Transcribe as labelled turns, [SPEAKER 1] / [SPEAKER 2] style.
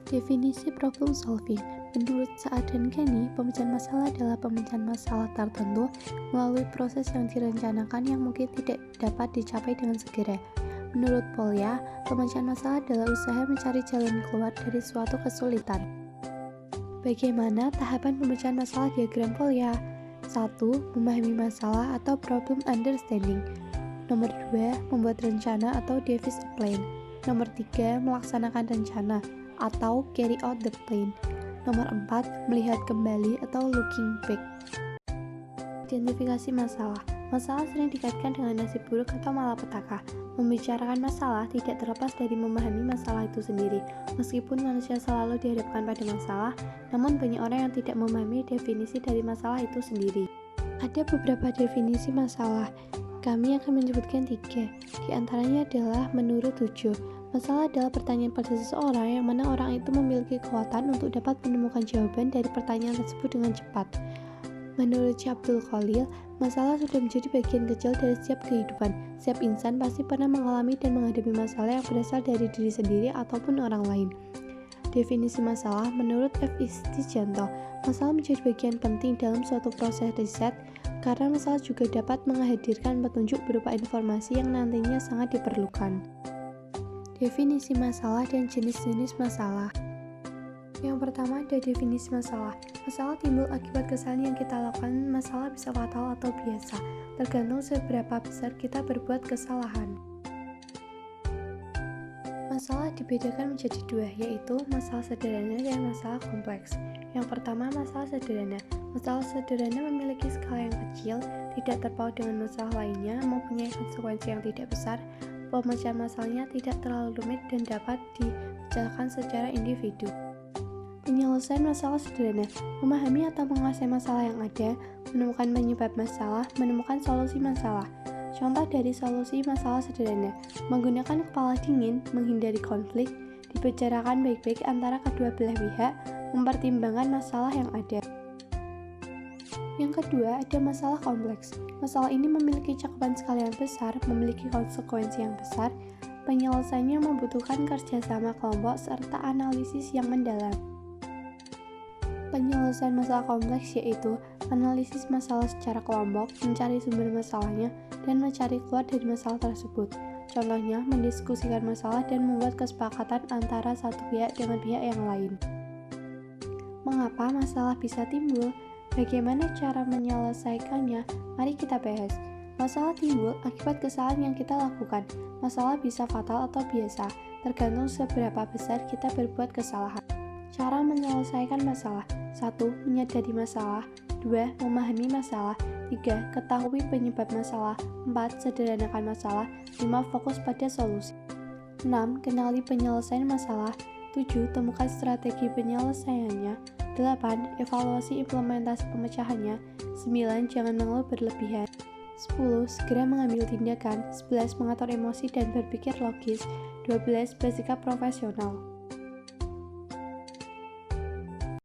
[SPEAKER 1] Definisi problem solving. Menurut Saad dan Kenny, pemecahan masalah adalah pemecahan masalah tertentu melalui proses yang direncanakan yang mungkin tidak dapat dicapai dengan segera. Menurut Polya, pemecahan masalah adalah usaha mencari jalan keluar dari suatu kesulitan. Bagaimana tahapan pemecahan masalah diagram Polya? 1. Memahami masalah atau problem understanding. Nomor 2. Membuat rencana atau devise a plan. Nomor 3. Melaksanakan rencana atau carry out the plan. Nomor 4. Melihat kembali atau looking back. Identifikasi masalah. Masalah sering dikaitkan dengan nasib buruk atau malapetaka. Membicarakan masalah tidak terlepas dari memahami masalah itu sendiri. Meskipun manusia selalu dihadapkan pada masalah, namun banyak orang yang tidak memahami definisi dari masalah itu sendiri. Ada beberapa definisi masalah. Kami akan menyebutkan 3. Di antaranya adalah menurut 7. Masalah adalah pertanyaan pada seseorang yang mana orang itu memiliki kekuatan untuk dapat menemukan jawaban dari pertanyaan tersebut dengan cepat. Menurut Abdul Khalil, masalah sudah menjadi bagian kecil dari setiap kehidupan. Setiap insan pasti pernah mengalami dan menghadapi masalah yang berasal dari diri sendiri ataupun orang lain. Definisi masalah menurut F. Istijanto, masalah menjadi bagian penting dalam suatu proses riset karena masalah juga dapat menghadirkan petunjuk berupa informasi yang nantinya sangat diperlukan. Definisi masalah dan jenis-jenis masalah. Yang pertama ada definisi masalah. Masalah timbul akibat kesalahan yang kita lakukan. Masalah bisa fatal atau biasa, tergantung seberapa besar kita berbuat kesalahan. Masalah dibedakan menjadi 2, yaitu masalah sederhana dan masalah kompleks. Yang pertama, masalah sederhana. Masalah sederhana memiliki skala yang kecil, tidak terpaut dengan masalah lainnya, mempunyai konsekuensi yang tidak besar. Pemecahan masalahnya tidak terlalu rumit dan dapat dipecahkan secara individu. Penyelesaian masalah sederhana. Memahami atau menguasai masalah yang ada, menemukan penyebab masalah, menemukan solusi masalah. Contoh dari solusi masalah sederhana: menggunakan kepala dingin, menghindari konflik, dibicarakan baik-baik antara kedua belah pihak, mempertimbangkan masalah yang ada. Yang kedua, ada masalah kompleks. Masalah ini memiliki cakupan skala yang besar, memiliki konsekuensi yang besar. Penyelesaiannya membutuhkan kerjasama kelompok serta analisis yang mendalam. Penyelesaian masalah kompleks yaitu analisis masalah secara kelompok, mencari sumber masalahnya, dan mencari keluar dari masalah tersebut. Contohnya, mendiskusikan masalah dan membuat kesepakatan antara satu pihak dengan pihak yang lain. Mengapa masalah bisa timbul? Bagaimana cara menyelesaikannya? Mari kita bahas. Masalah timbul akibat kesalahan yang kita lakukan. Masalah bisa fatal atau biasa, tergantung seberapa besar kita berbuat kesalahan. Cara menyelesaikan masalah: 1. Menyadari masalah. 2. Memahami masalah. 3. Ketahui penyebab masalah. 4. Sederhanakan masalah. 5. Fokus pada solusi. 6. Kenali penyelesaian masalah. 7. Temukan strategi penyelesaiannya. 8. Evaluasi implementasi pemecahannya. 9. Jangan mengeluh berlebihan. 10. Segera mengambil tindakan. 11. Mengatur emosi dan berpikir logis. 12. Bersikap profesional.